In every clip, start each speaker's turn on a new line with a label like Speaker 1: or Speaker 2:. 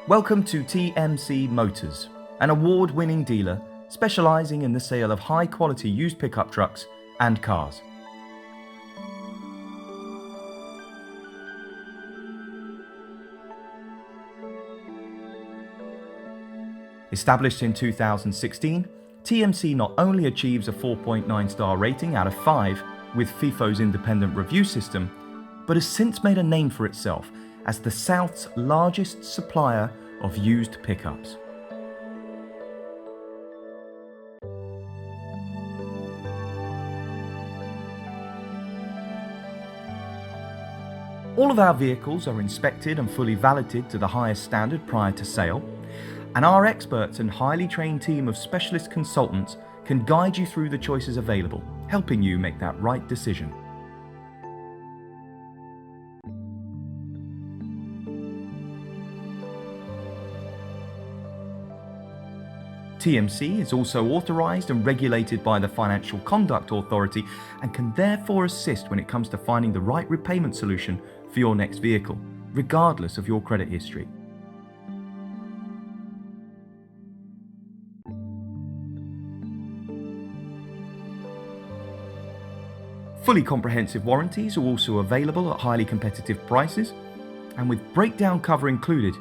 Speaker 1: Welcome to TMC Motors, an award-winning dealer specializing in the sale of high-quality used pickup trucks and cars. Established in 2016, TMC not only achieves a 4.9 star rating out of 5 with FIFO's independent review system, but has since made a name for itself as the South's largest supplier of used pickups. All of our vehicles are inspected and fully validated to the highest standard prior to sale, and our experts and highly trained team of specialist consultants can guide you through the choices available, helping you make that right decision. TMC is also authorized and regulated by the Financial Conduct Authority and can therefore assist when it comes to finding the right repayment solution for your next vehicle, regardless of your credit history. Fully comprehensive warranties are also available at highly competitive prices, and with breakdown cover included,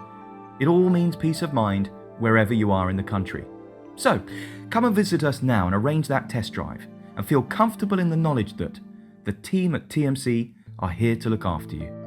Speaker 1: it all means peace of mind wherever you are in the country. So, come and visit us now and arrange that test drive, and feel comfortable in the knowledge that the team at TMC are here to look after you.